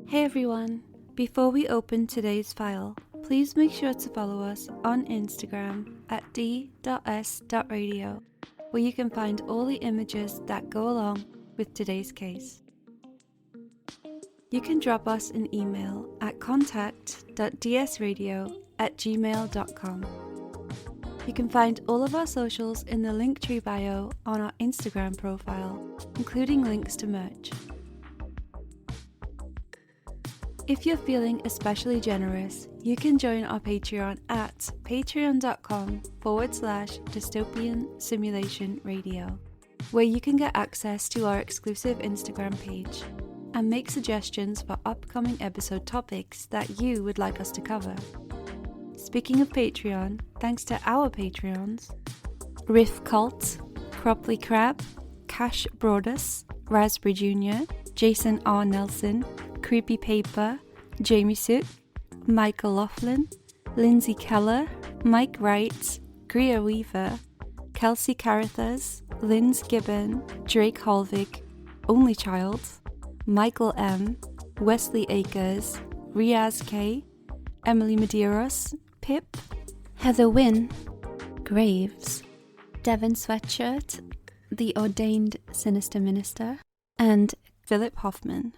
Hey everyone! Before we open today's file, please make sure to follow us on Instagram at d.s.radio, where you can find all the images that go along with today's case. You can drop us an email at contact.dsradio@gmail.com. You can find all of our socials in the Linktree bio on our Instagram profile, including links to merch. If you're feeling especially generous, you can join our Patreon at patreon.com/dystopian simulation radio, where you can get access to our exclusive Instagram page and make suggestions for upcoming episode topics that you would like us to cover. Speaking of Patreon, thanks to our Patreons, Riff Cult, Cropley Crab, Cash Broadus, Raspberry Jr., Jason R. Nelson, Creepy Paper, Jamie Sook, Michael Laughlin, Lindsay Keller, Mike Wright, Greer Weaver, Kelsey Carruthers, Linz Gibbon, Drake Holvig, Only Child, Michael M, Wesley Akers, Riaz K, Emily Medeiros, Pip, Heather Wynn, Graves, Devon Sweatshirt, The Ordained Sinister Minister, and Philip Hoffman.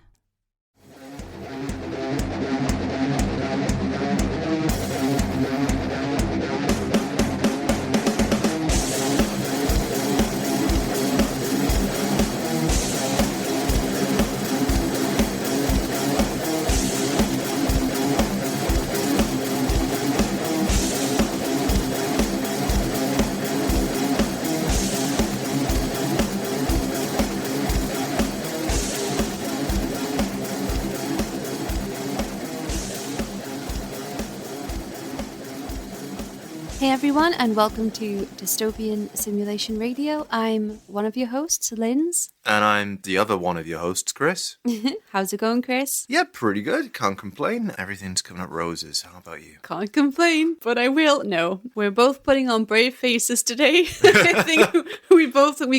Hey everyone, and welcome to Dystopian Simulation Radio. I'm one of your hosts, Linz. And I'm the other one of your hosts, Chris. How's it going, Chris? Yeah, pretty good. Can't complain. Everything's coming up roses. How about you? Can't complain, but I will. No, we're both putting on brave faces today. I think we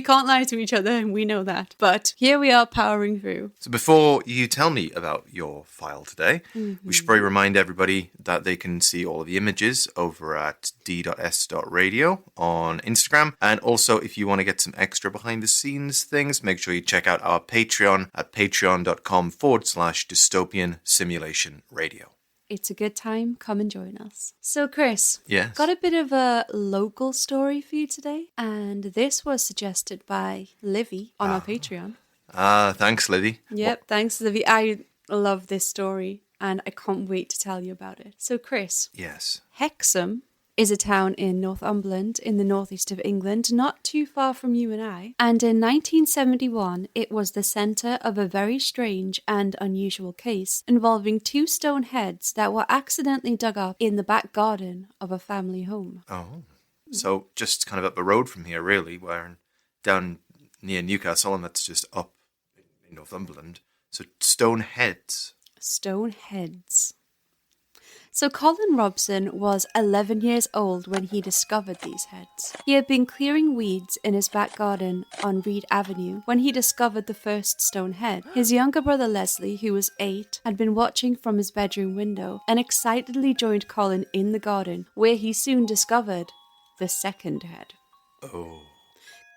can't lie to each other, and we know that. But here we are powering through. So before you tell me about your file today, we should probably remind everybody that they can see all of the images over at d.s.radio on Instagram. And also, if you want to get some extra behind the scenes things, make sure you check out our Patreon at patreon.com/dystopian simulation radio. It's a good time. Come and join us. So, Chris, yes, got a bit of a local story for you today. And this was suggested by Livvy on our Patreon. Thanks, Livvy. Yep, thanks, Livvy. I love this story and I can't wait to tell you about it. So, Chris. Yes. Hexham is a town in Northumberland in the northeast of England, not too far from you and I. And in 1971, it was the centre of a very strange and unusual case involving two stone heads that were accidentally dug up in the back garden of a family home. Oh, so just kind of up the road from here, really. We're down near Newcastle, and that's just up in Northumberland. So stone heads. Stone heads. So Colin Robson was 11 years old when he discovered these heads. He had been clearing weeds in his back garden on Reed Avenue when he discovered the first stone head. His younger brother Leslie, who was 8, had been watching from his bedroom window and excitedly joined Colin in the garden, where he soon discovered the second head. Oh.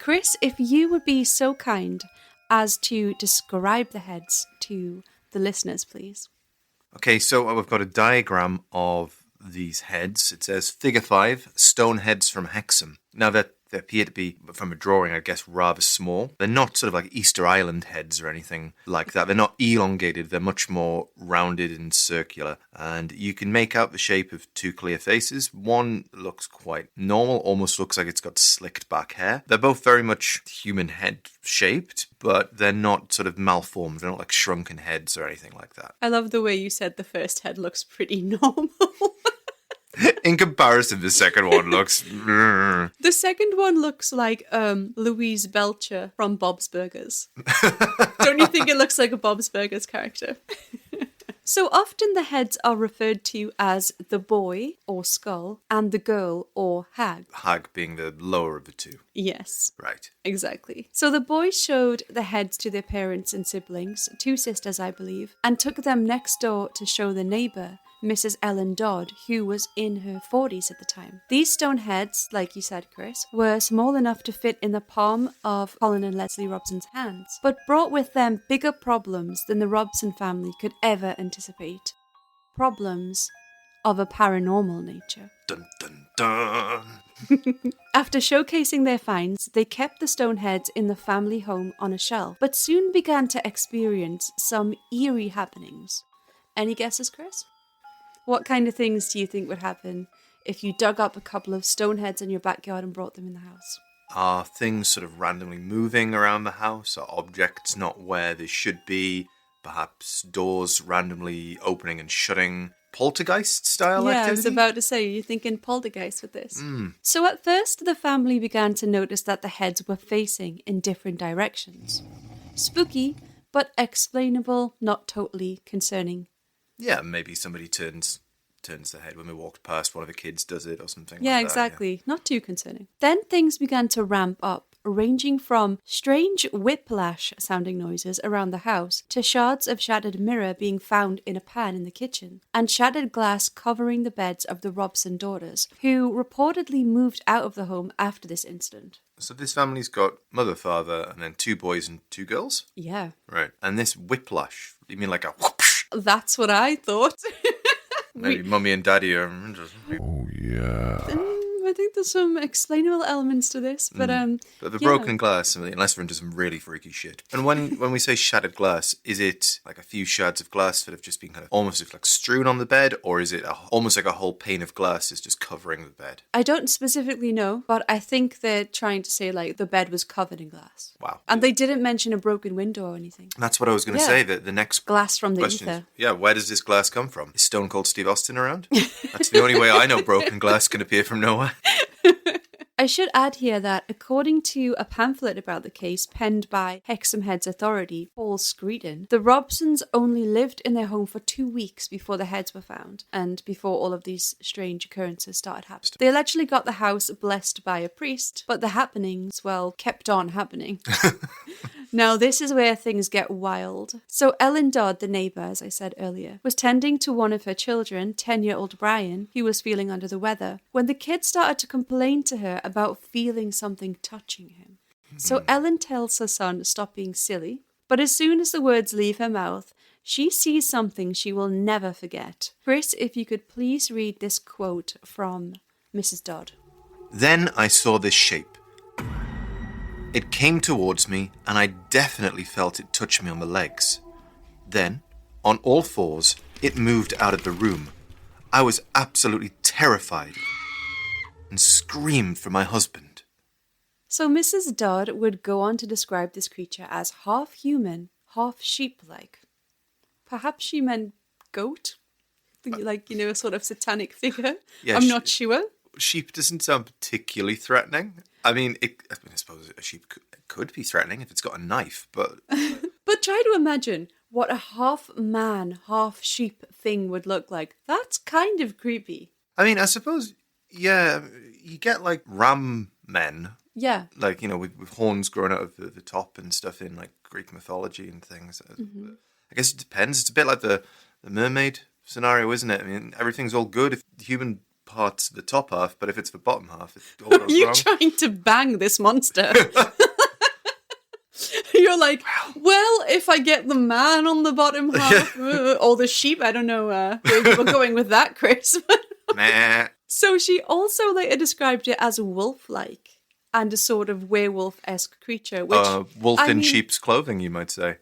Chris, if you would be so kind as to describe the heads to the listeners, please. Okay, so we've got a diagram of these heads. It says Figure 5, stone heads from Hexham. Now, they appear to be, from a drawing, I guess, rather small. They're not sort of like Easter Island heads or anything like that. They're not elongated. They're much more rounded and circular. And you can make out the shape of two clear faces. One looks quite normal, almost looks like it's got slicked back hair. They're both very much human head shaped, but they're not sort of malformed. They're not like shrunken heads or anything like that. I love the way you said the first head looks pretty normal. In comparison, the second one looks... The second one looks like Louise Belcher from Bob's Burgers. Don't you think it looks like a Bob's Burgers character? So often the heads are referred to as the boy, or skull, and the girl, or hag. Hag being the lower of the two. Yes. Right. Exactly. So the boys showed the heads to their parents and siblings, 2 sisters I believe, and took them next door to show the neighbour, Mrs. Ellen Dodd, who was in her 40s at the time. These stone heads, like you said, Chris, were small enough to fit in the palm of Colin and Leslie Robson's hands, but brought with them bigger problems than the Robson family could ever anticipate. Problems of a paranormal nature. Dun dun dun. After showcasing their finds, they kept the stone heads in the family home on a shelf, but soon began to experience some eerie happenings. Any guesses, Chris? What kind of things do you think would happen if you dug up a couple of stone heads in your backyard and brought them in the house? Are things sort of randomly moving around the house? Are objects not where they should be? Perhaps doors randomly opening and shutting? Poltergeist-style activity? Yeah, I was about to say, you're thinking poltergeist with this. So at first, the family began to notice that the heads were facing in different directions. Spooky, but explainable, not totally concerning. Yeah, maybe somebody turns the head when we walked past, one of the kids does it or something Yeah, like that. exactly. Yeah. Not too concerning. Then things began to ramp up, ranging from strange whiplash-sounding noises around the house to shards of shattered mirror being found in a pan in the kitchen, and shattered glass covering the beds of the Robson daughters, who reportedly moved out of the home after this incident. So this family's got mother, father, and then 2 boys and 2 girls? Yeah. Right. And this whiplash, you mean like a whoosh? That's what I thought. Maybe mummy and daddy are... Oh, yeah. I think there's some explainable elements to this, but But the broken glass, I mean, unless we're into some really freaky shit. And when we say shattered glass, is it like a few shards of glass that have just been kind of almost like strewn on the bed, or is it almost like a whole pane of glass is just covering the bed? I don't specifically know, but I think they're trying to say like the bed was covered in glass. Wow. And they didn't mention a broken window or anything. That's what I was going to say. The next glass from the question ether. Is, where does this glass come from? Is Stone Cold Steve Austin around? That's the only way I know broken glass can appear from nowhere. I should add here that according to a pamphlet about the case penned by Hexham Heads authority Paul Screeden, the Robsons only lived in their home for 2 weeks before the heads were found and before all of these strange occurrences started happening. They allegedly got the house blessed by a priest, but the happenings, well, kept on happening. Now, this is where things get wild. So Ellen Dodd, the neighbour, as I said earlier, was tending to one of her children, 10-year-old Brian, who was feeling under the weather, when the kid started to complain to her about feeling something touching him. So Ellen tells her son to stop being silly, but as soon as the words leave her mouth, she sees something she will never forget. Chris, if you could please read this quote from Mrs. Dodd. Then I saw this shape. It came towards me, and I definitely felt it touch me on the legs. Then, on all fours, it moved out of the room. I was absolutely terrified and screamed for my husband. So Mrs. Dodd would go on to describe this creature as half human, half sheep-like. Perhaps she meant goat? Like, a sort of satanic figure? Yeah, I'm not sure. Sheep doesn't sound particularly threatening. I mean, I suppose a sheep could be threatening if it's got a knife, but... But try to imagine what a half-man, half-sheep thing would look like. That's kind of creepy. I mean, I suppose, yeah, you get, like, ram men. Yeah. Like, with horns growing out of the top and stuff in, like, Greek mythology and things. Mm-hmm. I guess it depends. It's a bit like the mermaid scenario, isn't it? I mean, everything's all good if the human part's the top half, but if it's the bottom half, it all goes You're wrong. trying to bang this monster. You're like, well, if I get the man on the bottom half, or the sheep, I don't know where you were going with that, Chris. Meh. So she also later described it as wolf-like and a sort of werewolf-esque creature. Which, wolf in sheep's clothing, you might say.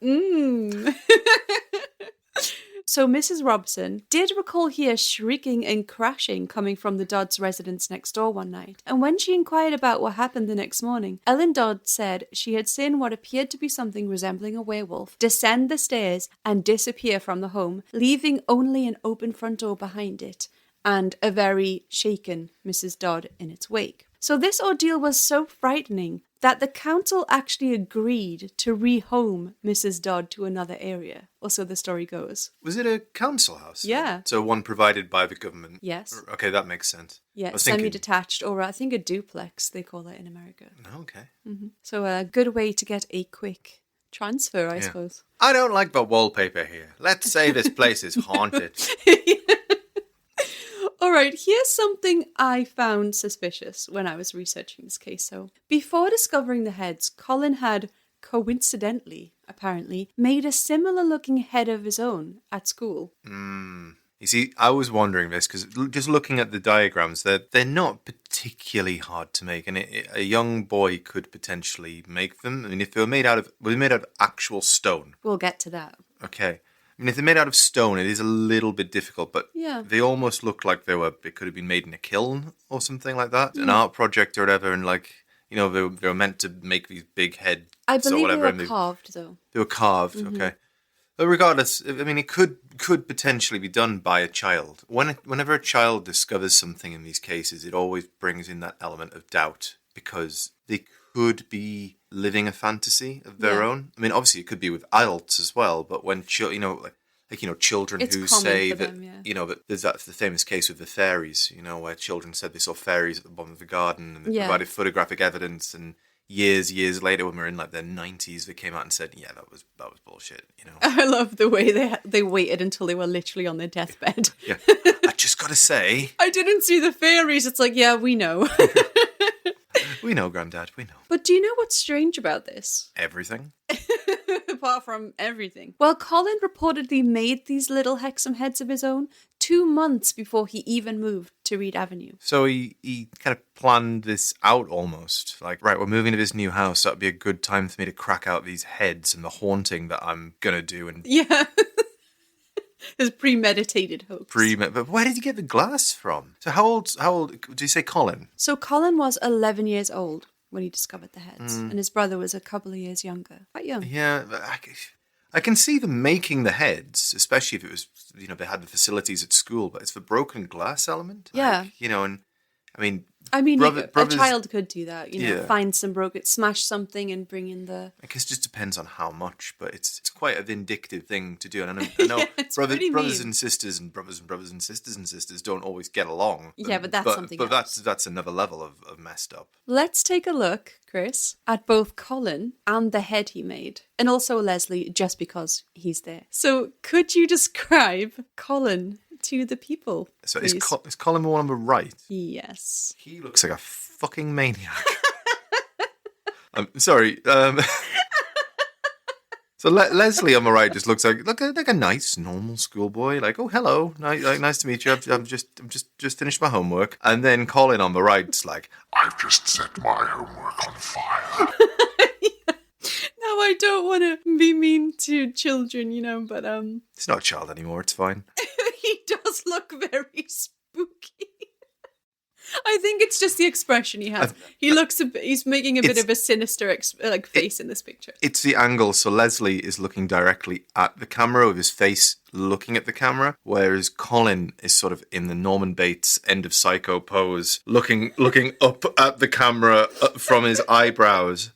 So Mrs. Robson did recall hear shrieking and crashing coming from the Dodd's residence next door one night. And when she inquired about what happened the next morning, Ellen Dodd said she had seen what appeared to be something resembling a werewolf descend the stairs and disappear from the home, leaving only an open front door behind it and a very shaken Mrs. Dodd in its wake. So this ordeal was so frightening that the council actually agreed to rehome Mrs. Dodd to another area, or so the story goes. Was it a council house? Yeah. So one provided by the government? Yes. Okay, that makes sense. Yeah, I was thinking- semi-detached, or I think a duplex, they call it in America. Okay. So a good way to get a quick transfer, I suppose. I don't like the wallpaper here. Let's say this place is haunted. All right, here's something I found suspicious when I was researching this case. So, before discovering the heads, Colin had coincidentally, apparently, made a similar looking head of his own at school. You see, I was wondering this because just looking at the diagrams, they're not particularly hard to make, and a young boy could potentially make them. I mean, if they were made out of actual stone. We'll get to that. Okay. I mean, if they're made out of stone, it is a little bit difficult, but Yeah. they almost look like they could have been made in a kiln or something like that, an art project or whatever, and they were meant to make these big heads. I believe or whatever, they were carved, though. They were carved, okay. But regardless, I mean, it could potentially be done by a child. Whenever a child discovers something in these cases, it always brings in that element of doubt because they could be living a fantasy of their own. I mean, obviously, it could be with adults as well. But when children It's who common say for that them, that there's the famous case with the fairies, where children said they saw fairies at the bottom of the garden and they Yeah. provided photographic evidence and. Years later, when we were in their 90s, they came out and said, "Yeah, that was bullshit." I love the way they waited until they were literally on their deathbed. Yeah, I just gotta say, I didn't see the fairies. It's like, yeah, we know. we know, Grandad, we know But do you know what's strange about this? everything. Apart from everything. Well, Colin reportedly made these little Hexham Heads of his own 2 months before he even moved to Reed Avenue. So he kind of planned this out almost. Like, right, we're moving to this new house. That'd be a good time for me to crack out these heads and the haunting that I'm gonna do. And Yeah. His premeditated hoax. but where did you get the glass from? So how old did you say Colin? So Colin was 11 years old when he discovered the heads, and his brother was a couple of years younger. Quite young. Yeah, but I can see them making the heads, especially if it was, they had the facilities at school, but it's the broken glass element. Yeah. And I mean... a child could do that, Yeah. find some smash something and bring in the... I guess it just depends on how much, but it's quite a vindictive thing to do. And I know it's brothers pretty and sisters and brothers and sisters don't always get along. Yeah, but that's something else. that's another level of messed up. Let's take a look, Chris, at both Colin and the head he made, and also Leslie, just because he's there. So could you describe Colin to the people, So please? is Colin the one on the right? Yes. He looks like a fucking maniac. I'm sorry. So Leslie on the right just looks like a nice normal schoolboy. Like, oh hello, nice to meet you. I've just finished my homework. And then Colin on the right's like, I've just set my homework on fire. Now I don't want to be mean to children, but it's not a child anymore. It's fine. he does look very spooky. I think it's just the expression he has. He's making a bit of a sinister face in this picture. It's the angle. So Leslie is looking directly at the camera with his face looking at the camera, whereas Colin is sort of in the Norman Bates End of Psycho pose, looking up at the camera from his eyebrows.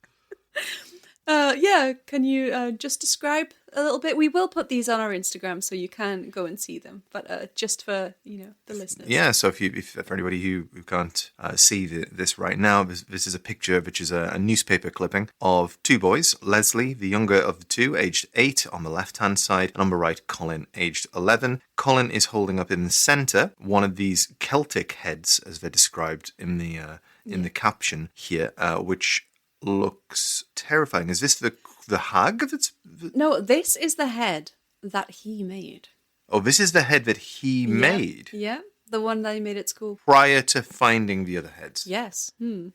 Can you just describe a little bit? We will put these on our Instagram so you can go and see them, but just for the listeners. Yeah, so if for anybody who can't see this right now, this is a picture which is a newspaper clipping of two boys. Leslie, the younger of the two, aged 8 on the left-hand side, and on the right, Colin, aged 11. Colin is holding up in the centre one of these Celtic heads, as they're described in the caption here, which looks terrifying. Is this the hag that's... No, this is the head that he made. Oh, this is the head that he made? Yeah, the one that he made at school. Prior to finding the other heads? Yes. I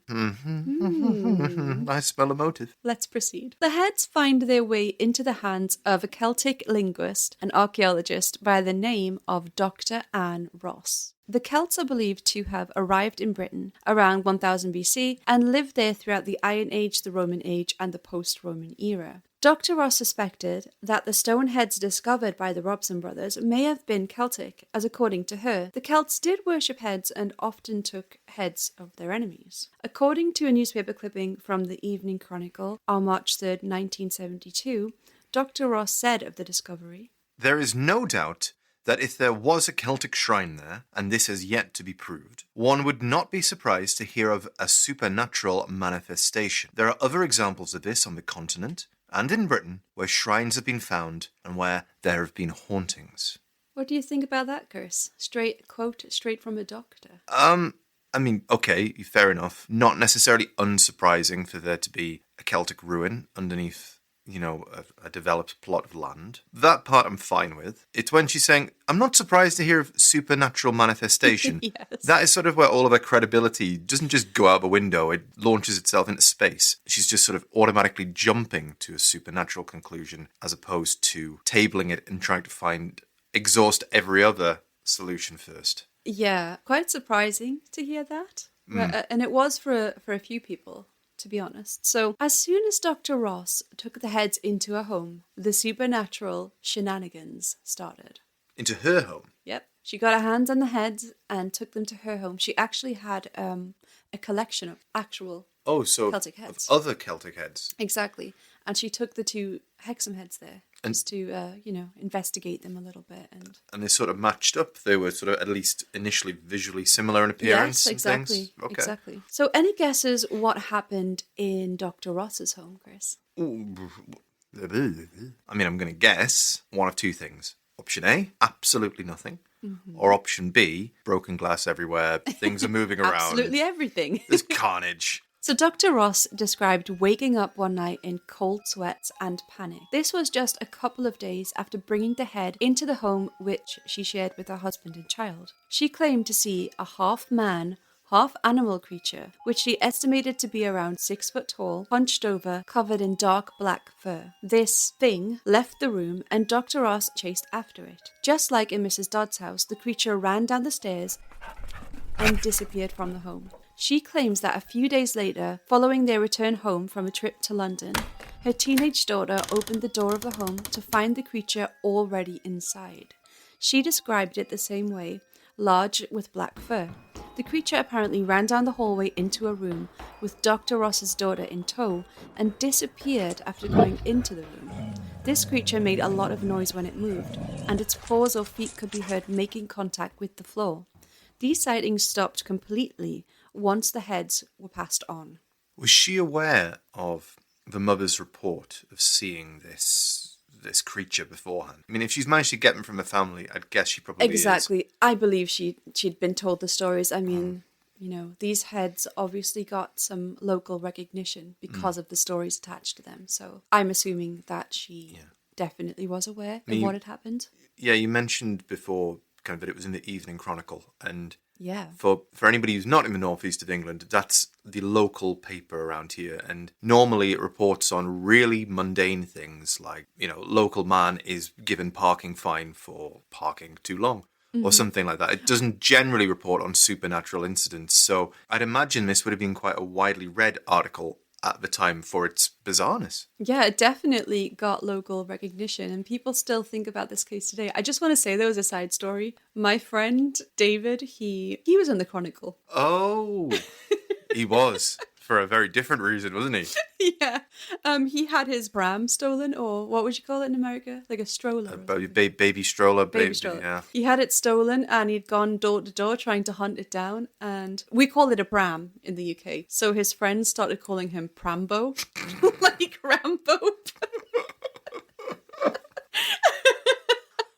smell a motive. Let's proceed. The heads find their way into the hands of a Celtic linguist and archaeologist by the name of Dr. Anne Ross. The Celts are believed to have arrived in Britain around 1000 BC and lived there throughout the Iron Age, the Roman Age, and the post-Roman era. Dr. Ross suspected that the stone heads discovered by the Robson brothers may have been Celtic, as according to her, the Celts did worship heads and often took heads of their enemies. According to a newspaper clipping from the Evening Chronicle on March 3rd, 1972, Dr. Ross said of the discovery, "There is no doubt that if there was a Celtic shrine there, and this has yet to be proved, one would not be surprised to hear of a supernatural manifestation. There are other examples of this on the continent and in Britain where shrines have been found and where there have been hauntings." What do you think about that, Chris? Straight from a doctor. I mean, okay, fair enough. Not necessarily unsurprising for there to be a Celtic ruin underneath, a developed plot of land. That part I'm fine with. It's when she's saying, "I'm not surprised to hear of supernatural manifestation." Yes. That is sort of where all of her credibility doesn't just go out the window, it launches itself into space. She's just sort of automatically jumping to a supernatural conclusion as opposed to tabling it and trying to exhaust every other solution first. Yeah, quite surprising to hear that. And it was for a few people, to be honest. So, as soon as Dr. Ross took the heads into her home, the supernatural shenanigans started. Into her home? Yep. She got her hands on the heads and took them to her home. She actually had a collection of actual Celtic heads. Of other Celtic heads. Exactly. And she took the two Hexham Heads there just to, investigate them a little bit. And they sort of matched up. They were sort of at least initially visually similar in appearance. Yes, exactly. And things. Okay. Exactly. So any guesses what happened in Dr. Ross's home, Chris? I mean, I'm going to guess one of two things. Option A, absolutely nothing. Mm-hmm. Or option B, broken glass everywhere, things are moving around. Absolutely everything. There's carnage. So Dr. Ross described waking up one night in cold sweats and panic. This was just a couple of days after bringing the head into the home which she shared with her husband and child. She claimed to see a half-man, half-animal creature, which she estimated to be around 6 foot tall, hunched over, covered in dark black fur. This thing left the room and Dr. Ross chased after it. Just like in Mrs. Dodd's house, the creature ran down the stairs and disappeared from the home. She claims that a few days later, following their return home from a trip to London, her teenage daughter opened the door of the home to find the creature already inside. She described it the same way, large with black fur. The creature apparently ran down the hallway into a room with Dr. Ross's daughter in tow and disappeared after going into the room. This creature made a lot of noise when it moved, and its paws or feet could be heard making contact with the floor. These sightings stopped completely once the heads were passed on. Was she aware of the mother's report of seeing this creature beforehand? I mean, if she's managed to get them from her family, I'd guess she probably Exactly. I believe she'd been told the stories. I mean, these heads obviously got some local recognition because of the stories attached to them. So I'm assuming that she definitely was aware of what had happened. Yeah, you mentioned before kind of that it was in the Evening Chronicle, and yeah, for anybody who's not in the northeast of England, that's the local paper around here, and normally it reports on really mundane things like, local man is given parking fine for parking too long, or something like that. It doesn't generally report on supernatural incidents, so I'd imagine this would have been quite a widely read article at the time for its bizarreness. Yeah, it definitely got local recognition and people still think about this case today. I just want to say there was a side story. My friend David, he was in the Chronicle. Oh, he was. For a very different reason, wasn't he? Yeah. He had his pram stolen, or what would you call it in America? Like a stroller. Baby stroller. Baby stroller. Yeah. He had it stolen and he'd gone door to door trying to hunt it down. And we call it a pram in the UK. So his friends started calling him Prambo. Like Rambo.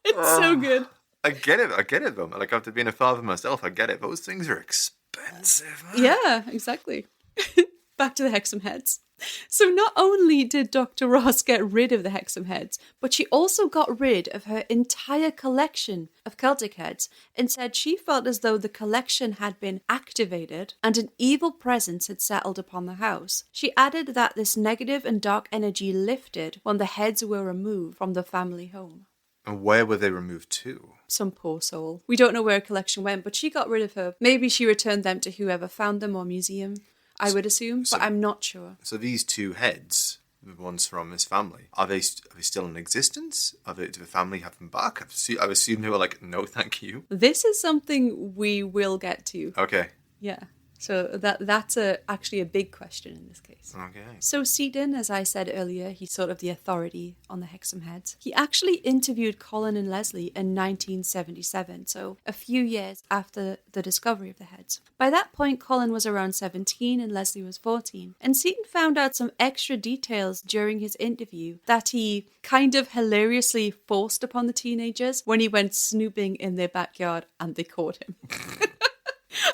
It's so good. I get it though. Like, after being a father myself, I get it. Those things are expensive. Huh? Yeah, exactly. Back to the Hexham Heads. So not only did Dr. Ross get rid of the Hexham Heads, but she also got rid of her entire collection of Celtic heads and said she felt as though the collection had been activated and an evil presence had settled upon the house. She added that this negative and dark energy lifted when the heads were removed from the family home. And where were they removed to? Some poor soul. We don't know where her collection went, but she got rid of her. Maybe she returned them to whoever found them or museum, I would assume, but I'm not sure. So these two heads the ones from his family. Are they still in existence? Do the family have them back? I assume they were like, no, thank you. This is something we will get to. Okay. Yeah. So that's actually a big question in this case. Okay. So Seaton, as I said earlier, he's sort of the authority on the Hexham Heads. He actually interviewed Colin and Leslie in 1977, so a few years after the discovery of the heads. By that point, Colin was around 17 and Leslie was 14. And Seaton found out some extra details during his interview that he kind of hilariously forced upon the teenagers when he went snooping in their backyard and they caught him.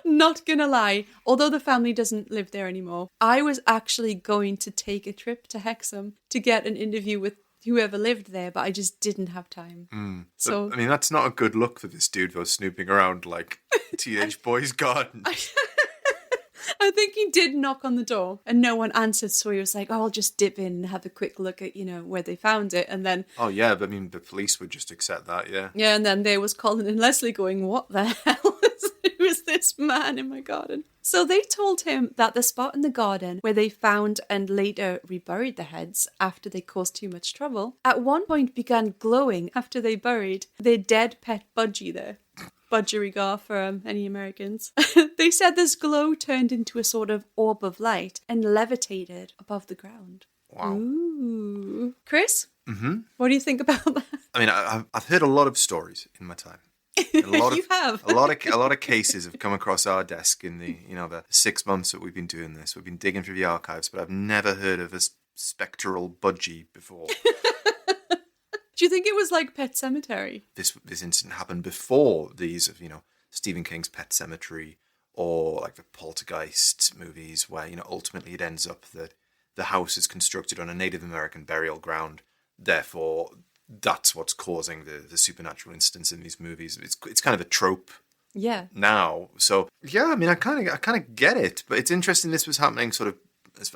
Not gonna lie, although the family doesn't live there anymore, I was actually going to take a trip to Hexham to get an interview with whoever lived there, but I just didn't have time. So, I mean, that's not a good look for this dude who was snooping around like teenage boys' garden. I think he did knock on the door and no one answered, so he was like, oh, I'll just dip in and have a quick look at, where they found it. And then... Oh, yeah, but I mean, the police would just accept that, yeah. Yeah, and then there was Colin and Leslie going, what the hell is this man in my garden? So they told him that the spot in the garden where they found and later reburied the heads after they caused too much trouble, at one point began glowing after they buried their dead pet Budgie there. Budgerigar for any Americans. They said this glow turned into a sort of orb of light and levitated above the ground. Wow. Ooh. Chris? Mm-hmm. What do you think about that? I mean, I've heard a lot of stories in my time. You have. a lot of cases have come across our desk in the 6 months that we've been doing this. We've been digging through the archives, but I've never heard of a spectral budgie before. Do you think it was like Pet Sematary? This incident happened before these of Stephen King's Pet Sematary or like the Poltergeist movies, where ultimately it ends up that the house is constructed on a Native American burial ground. Therefore, that's what's causing the supernatural incidents in these movies. It's kind of a trope. Yeah. Now, so yeah, I mean, I kind of get it, but it's interesting. This was happening sort of,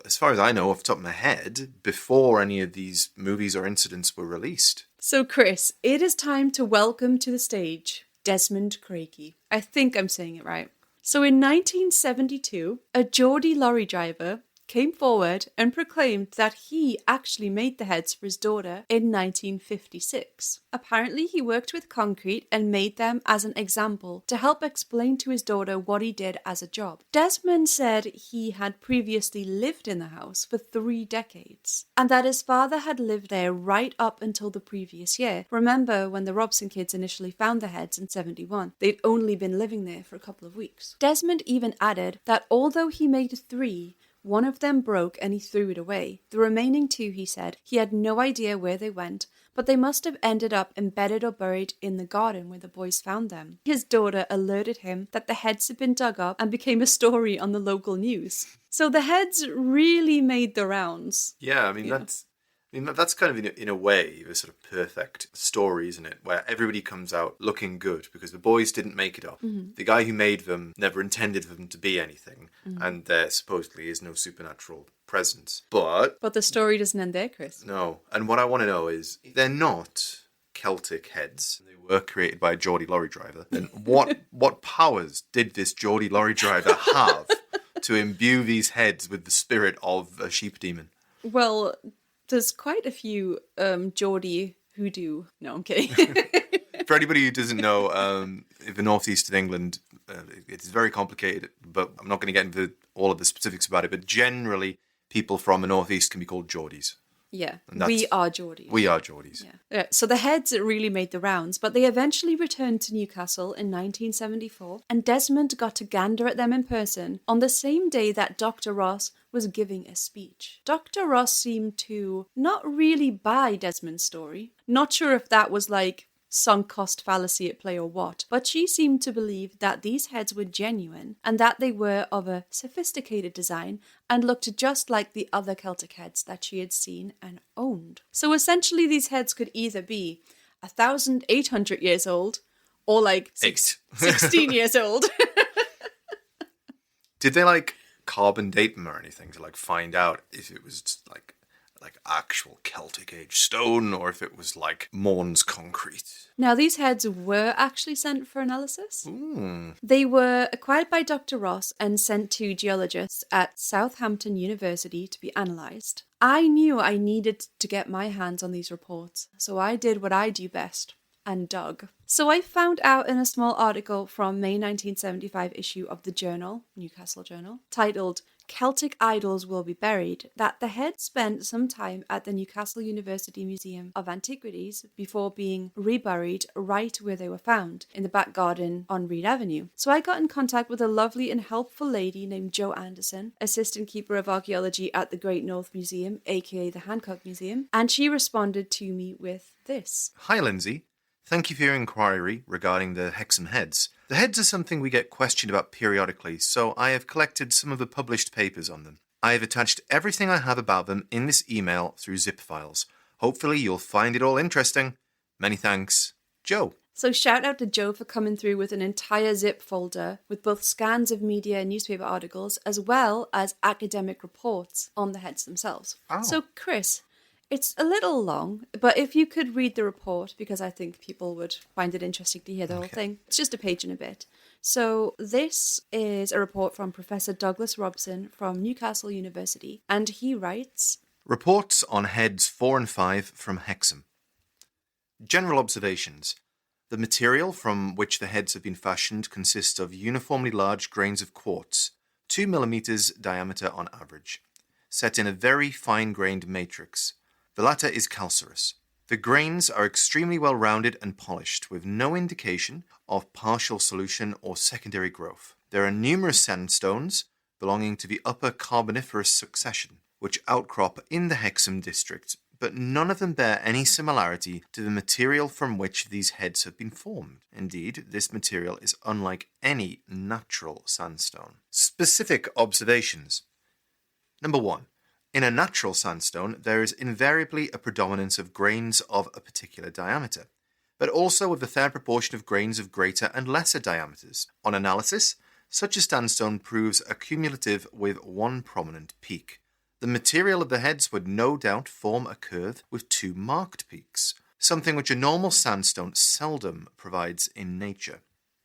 as far as I know, off the top of my head, before any of these movies or incidents were released. So, Chris, it is time to welcome to the stage Desmond Craigie. I think I'm saying it right. So, in 1972, a Geordie lorry driver came forward and proclaimed that he actually made the heads for his daughter in 1956. Apparently, he worked with concrete and made them as an example to help explain to his daughter what he did as a job. Desmond said he had previously lived in the house for 3 decades and that his father had lived there right up until the previous year. Remember when the Robson kids initially found the heads in 71? They'd only been living there for a couple of weeks. Desmond even added that although he made 3, one of them broke and he threw it away. The remaining 2, he said, he had no idea where they went, but they must have ended up embedded or buried in the garden where the boys found them. His daughter alerted him that the heads had been dug up and became a story on the local news. So the heads really made the rounds. Yeah, I mean, that's kind of in a way the sort of perfect story, isn't it? Where everybody comes out looking good because the boys didn't make it up. Mm-hmm. The guy who made them never intended for them to be anything, and there supposedly is no supernatural presence. But the story doesn't end there, Chris. No, and what I want to know is, they're not Celtic heads. They were created by a Geordie lorry driver. Then what powers did this Geordie lorry driver have to imbue these heads with the spirit of a sheep demon? Well, there's quite a few Geordie hoodoo. No, I'm kidding. For anybody who doesn't know, in the northeast of England, it's very complicated, but I'm not going to get into all of the specifics about it. But generally, people from the northeast can be called Geordies. Yeah, we are Geordies. We are Geordies. Yeah. So the heads really made the rounds, but they eventually returned to Newcastle in 1974, and Desmond got to gander at them in person on the same day that Dr. Ross was giving a speech. Dr. Ross seemed to not really buy Desmond's story. Not sure if that was like sunk cost fallacy at play or what, but she seemed to believe that these heads were genuine and that they were of a sophisticated design and looked just like the other Celtic heads that she had seen and owned. So essentially these heads could either be 1,800 years old or like 16 years old. Did they carbon date them or anything to find out if it was just like actual Celtic age stone or if it was like Morn's concrete? Now, these heads were actually sent for analysis. Ooh. They were acquired by Dr. Ross and sent to geologists at Southampton University to be analysed. I knew I needed to get my hands on these reports, so I did what I do best and dug. So I found out in a small article from May 1975 issue of the Journal, Newcastle Journal, titled Celtic Idols Will Be Buried, that the Heads spent some time at the Newcastle University Museum of Antiquities before being reburied right where they were found, in the back garden on Reed Avenue. So I got in contact with a lovely and helpful lady named Jo Anderson, Assistant Keeper of Archaeology at the Great North Museum, aka the Hancock Museum, and she responded to me with this. Hi, Lindsay. Thank you for your inquiry regarding the Hexham Heads. The heads are something we get questioned about periodically, so I have collected some of the published papers on them. I have attached everything I have about them in this email through zip files. Hopefully you'll find it all interesting. Many thanks, Jo. So shout out to Jo for coming through with an entire zip folder with both scans of media and newspaper articles, as well as academic reports on the heads themselves. Oh. So Chris, it's a little long, but if you could read the report, because I think people would find it interesting to hear the whole thing. It's just a page and a bit. So this is a report from Professor Douglas Robson from Newcastle University, and he writes... Reports on Heads 4 and 5 from Hexham. General observations. The material from which the heads have been fashioned consists of uniformly large grains of quartz, 2 millimeters diameter on average, set in a very fine-grained matrix. The latter is calcareous. The grains are extremely well rounded and polished, with no indication of partial solution or secondary growth. There are numerous sandstones belonging to the Upper Carboniferous succession, which outcrop in the Hexham district, but none of them bear any similarity to the material from which these heads have been formed. Indeed, this material is unlike any natural sandstone. Specific observations. Number 1. In a natural sandstone, there is invariably a predominance of grains of a particular diameter, but also with a fair proportion of grains of greater and lesser diameters. On analysis, such a sandstone proves accumulative with one prominent peak. The material of the heads would no doubt form a curve with 2 marked peaks, something which a normal sandstone seldom provides in nature.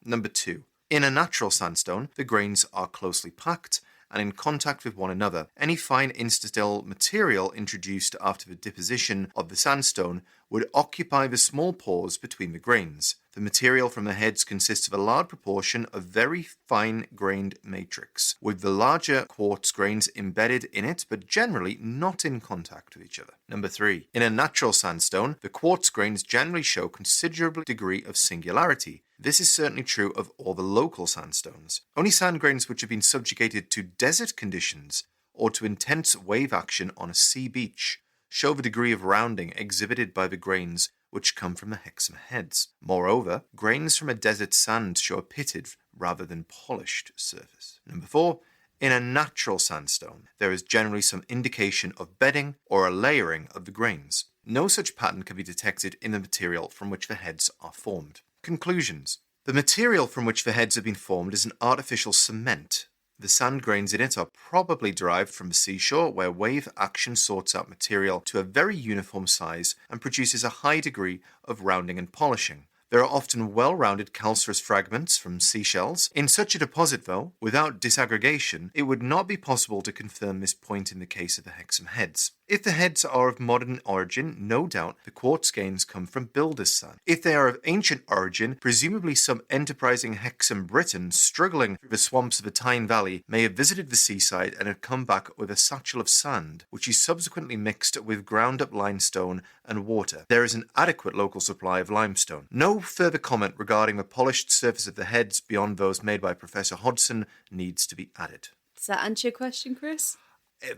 Number 2. In a natural sandstone, the grains are closely packed and in contact with one another. Any fine interstitial material introduced after the deposition of the sandstone would occupy the small pores between the grains. The material from the heads consists of a large proportion of very fine-grained matrix, with the larger quartz grains embedded in it, but generally not in contact with each other. Number 3. In a natural sandstone, the quartz grains generally show considerable degree of singularity. This is certainly true of all the local sandstones. Only sand grains which have been subjugated to desert conditions or to intense wave action on a sea beach show the degree of rounding exhibited by the grains which come from the Hexham Heads. Moreover, grains from a desert sand show a pitted rather than polished surface. Number 4. In a natural sandstone, there is generally some indication of bedding or a layering of the grains. No such pattern can be detected in the material from which the heads are formed. Conclusions. The material from which the heads have been formed is an artificial cement. The sand grains in it are probably derived from the seashore, where wave action sorts out material to a very uniform size and produces a high degree of rounding and polishing. There are often well-rounded calcareous fragments from seashells. In such a deposit, though, without disaggregation, it would not be possible to confirm this point in the case of the Hexham Heads. If the heads are of modern origin, no doubt the quartz grains come from builder's sand. If they are of ancient origin, presumably some enterprising Hexham Briton struggling through the swamps of the Tyne Valley may have visited the seaside and have come back with a satchel of sand, which he subsequently mixed with ground-up limestone and water. There is an adequate local supply of limestone. No further comment regarding the polished surface of the heads beyond those made by Professor Hodgson needs to be added. Does that answer your question, Chris?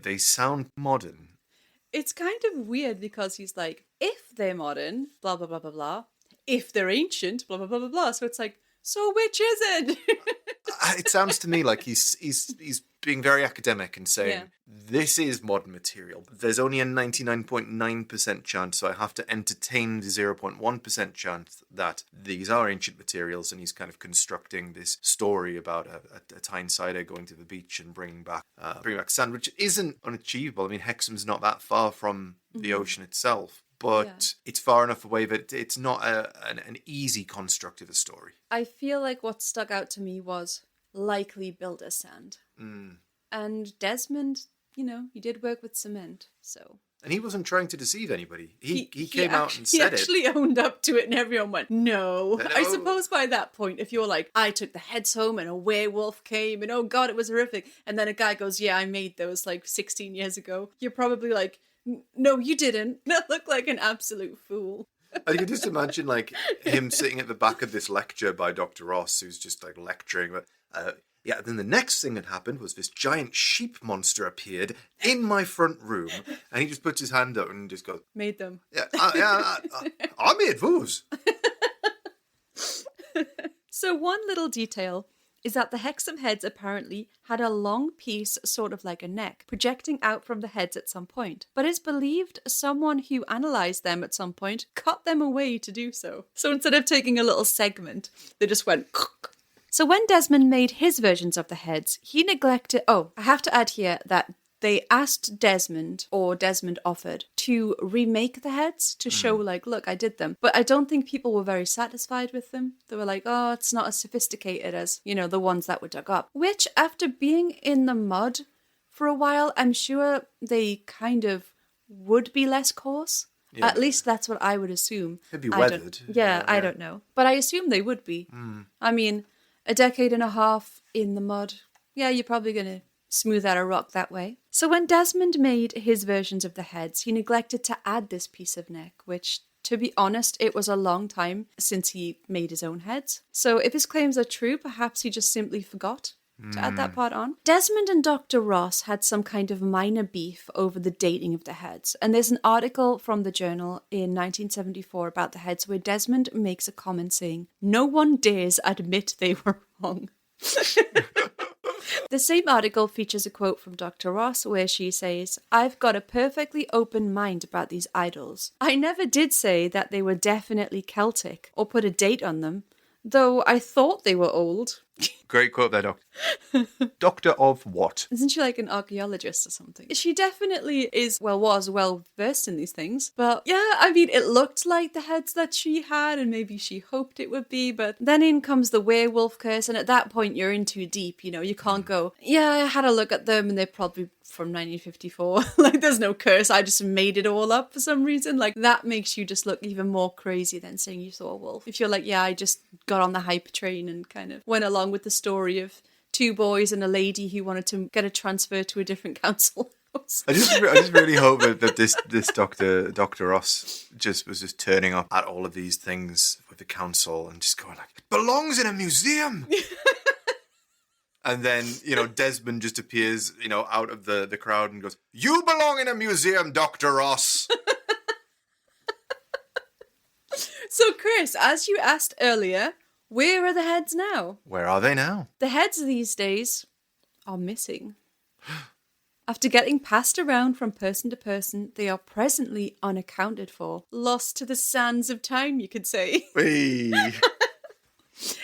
They sound modern. It's kind of weird because he's like, if they're modern, blah, blah, blah, blah, blah. If they're ancient, blah, blah, blah, blah, blah. So it's like, so which is it? It sounds to me like he's being very academic and saying, this is modern material. There's only a 99.9% chance, so I have to entertain the 0.1% chance that these are ancient materials, and he's kind of constructing this story about a Tyneside going to the beach and bringing back sand, which isn't unachievable. I mean, Hexham's not that far from the ocean itself. But it's far enough away that it's not an easy construct of a story. I feel like what stuck out to me was likely builder's sand. And Desmond you did work with cement, so... And he wasn't trying to deceive anybody. He came out and said it. He actually owned up to it and everyone went, no. I suppose by that point, if you're like, I took the heads home and a werewolf came and oh God, it was horrific. And then a guy goes, yeah, I made those like 16 years ago. You're probably like, no, you didn't. That looked like an absolute fool. I can just imagine like him sitting at the back of this lecture by Dr. Ross, who's just like lecturing. Yeah, then the next thing that happened was this giant sheep monster appeared in my front room, and he just puts his hand up and just goes, "Made them." Yeah, I made those. So one little detail is that the Hexham Heads apparently had a long piece, sort of like a neck, projecting out from the heads at some point. But it's believed someone who analysed them at some point cut them away to do so. So instead of taking a little segment, they just went... So when Desmond made his versions of the heads, he neglected... Oh, I have to add here that they asked Desmond, or Desmond offered, to remake the heads to show, like, look, I did them. But I don't think people were very satisfied with them. They were like, oh, it's not as sophisticated as, the ones that were dug up. Which, after being in the mud for a while, I'm sure they kind of would be less coarse. Yeah. At least that's what I would assume. It'd be weathered. I don't know. But I assume they would be. I mean... A decade and a half in the mud. Yeah, you're probably going to smooth out a rock that way. So when Desmond made his versions of the heads, he neglected to add this piece of neck, which, to be honest, it was a long time since he made his own heads. So if his claims are true, perhaps he just simply forgot to add that part on. Desmond and Dr. Ross had some kind of minor beef over the dating of the heads. And there's an article from the Journal in 1974 about the heads where Desmond makes a comment saying, "No one dares admit they were wrong." The same article features a quote from Dr. Ross where she says, "I've got a perfectly open mind about these idols. I never did say that they were definitely Celtic or put a date on them, though I thought they were old." Great quote there, Doctor. Doctor of what? Isn't she like an archaeologist or something? She definitely was well versed in these things. But yeah, I mean, it looked like the heads that she had and maybe she hoped it would be. But then in comes the werewolf curse. And at that point, you're in too deep. You can't go, yeah, I had a look at them and they're probably from 1954. Like, there's no curse. I just made it all up for some reason. Like, that makes you just look even more crazy than saying you saw a wolf. If you're like, yeah, I just got on the hype train and kind of went along with the story of two boys and a lady who wanted to get a transfer to a different council house. I just really hope that this Dr. Ross was just turning up at all of these things with the council and just going like, "It belongs in a museum." And then, Desmond just appears, out of the crowd and goes, "You belong in a museum, Dr. Ross." So, Chris, as you asked earlier, where are the heads now? Where are they now? The heads these days are missing. After getting passed around from person to person, they are presently unaccounted for. Lost to the sands of time, you could say. Hey.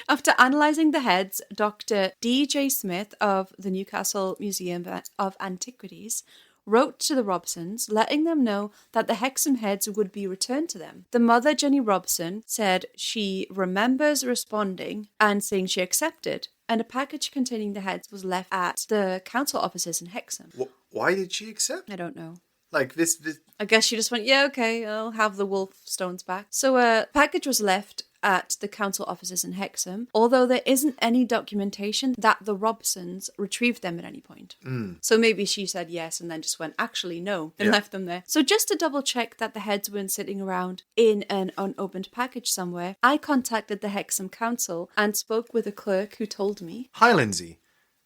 After analysing the heads, Dr. D.J. Smith of the Newcastle Museum of Antiquities wrote to the Robsons, letting them know that the Hexham Heads would be returned to them. The mother, Jenny Robson, said she remembers responding and saying she accepted, and a package containing the heads was left at the council offices in Hexham. Why did she accept? I don't know. Like this... I guess she just went, yeah, okay, I'll have the wolf stones back. So a package was left at the council offices in Hexham, although there isn't any documentation that the Robsons retrieved them at any point. So maybe she said yes and then just went, actually, no, and left them there. So just to double check that the heads weren't sitting around in an unopened package somewhere, I contacted the Hexham Council and spoke with a clerk who told me, "Hi, Lindsay.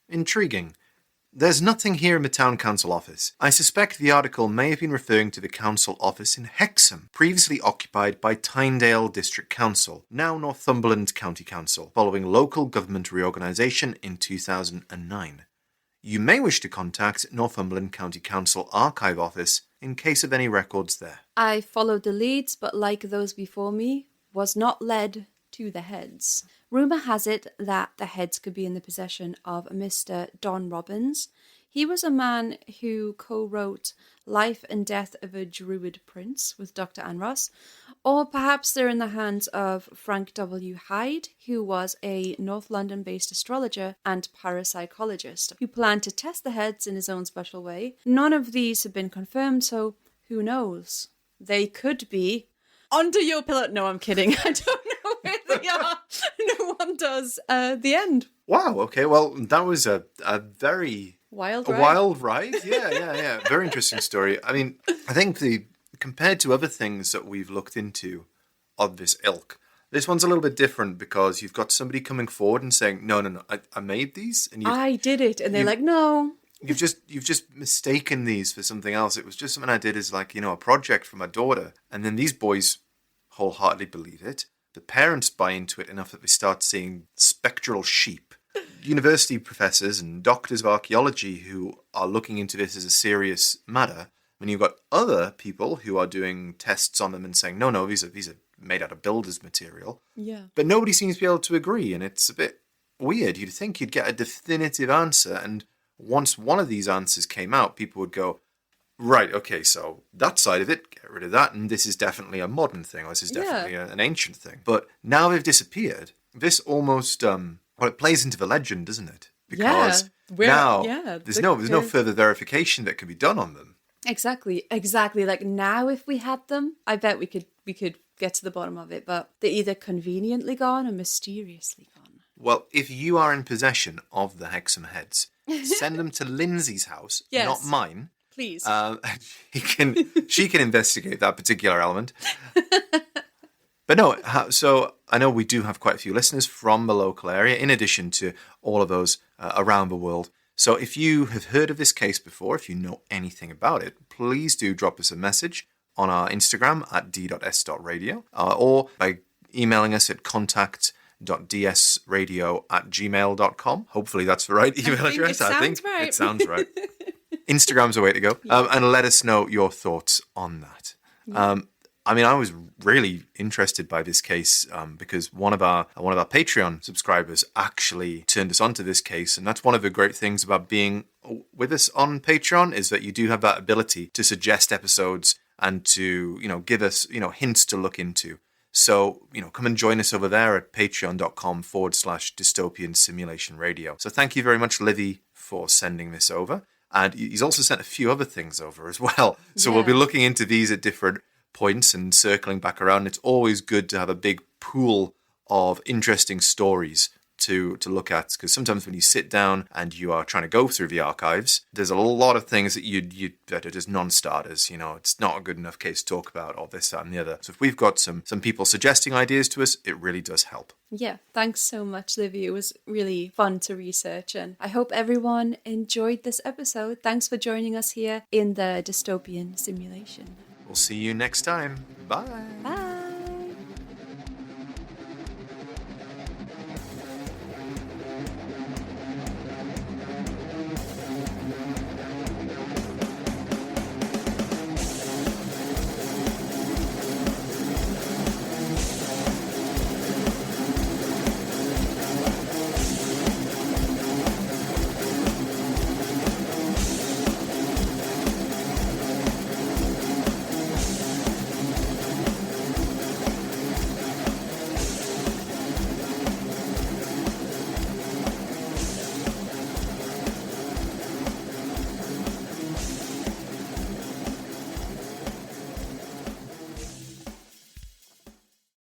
Intriguing. There's nothing here in the town council office. I suspect the article may have been referring to the council office in Hexham, previously occupied by Tynedale District Council, now Northumberland County Council, following local government reorganisation in 2009. You may wish to contact Northumberland County Council Archive Office in case of any records there." I followed the leads, but like those before me, was not led to the heads. Rumour has it that the heads could be in the possession of Mr. Don Robbins. He was a man who co-wrote Life and Death of a Druid Prince with Dr. Ann Ross, or perhaps they're in the hands of Frank W. Hyde, who was a North London-based astrologer and parapsychologist who planned to test the heads in his own special way. None of these have been confirmed, so who knows? They could be under your pillow. No, I'm kidding. I don't know where they are. No one does. The end. Wow, okay, well, that was a very... Wild ride. Yeah. Very interesting story. I mean, I think compared to other things that we've looked into of this ilk, this one's a little bit different because you've got somebody coming forward and saying, no, I made these. And I did it. And they're like, no. You've just mistaken these for something else. It was just something I did as like, a project for my daughter. And then these boys wholeheartedly believe it. The parents buy into it enough that they start seeing spectral sheep. University professors and doctors of archaeology who are looking into this as a serious matter. When you've got other people who are doing tests on them and saying, no, these are made out of builder's material. Yeah. But nobody seems to be able to agree, and it's a bit weird. You'd think you'd get a definitive answer, and once one of these answers came out, people would go, right, okay, so that side of it, get rid of that, and this is definitely a modern thing, or this is definitely an ancient thing. But now they've disappeared. This almost... it plays into the legend, doesn't it? Because there's no further verification that can be done on them. Exactly. Like now, if we had them, I bet we could get to the bottom of it. But they're either conveniently gone or mysteriously gone. Well, if you are in possession of the Hexham Heads, send them to Lindsay's house, not mine. Please. She can investigate that particular element. But no, so I know we do have quite a few listeners from the local area, in addition to all of those around the world. So if you have heard of this case before, if you know anything about it, please do drop us a message on our Instagram at d.s.radio or by emailing us at contact.dsradio@gmail.com. Hopefully that's the right email address. I think it sounds right. Instagram's the way to go. And let us know your thoughts on that. I mean, I was really interested by this case because one of our Patreon subscribers actually turned us onto this case, and that's one of the great things about being with us on Patreon is that you do have that ability to suggest episodes and to give us hints to look into. So come and join us over there at patreon.com/dystopian simulation radio. So thank you very much, Livvy, for sending this over, and he's also sent a few other things over as well. So we'll be looking into these at different points and circling back around. It's always good to have a big pool of interesting stories to look at, because sometimes when you sit down and you are trying to go through the archives, there's a lot of things that are just non-starters. It's not a good enough case to talk about, or this, that, and the other. So if we've got some people suggesting ideas to us, it really does help. Yeah, thanks so much, Livvy. It was really fun to research, and I hope everyone enjoyed this episode. Thanks for joining us here in the dystopian simulation. We'll see you next time. Bye. Bye.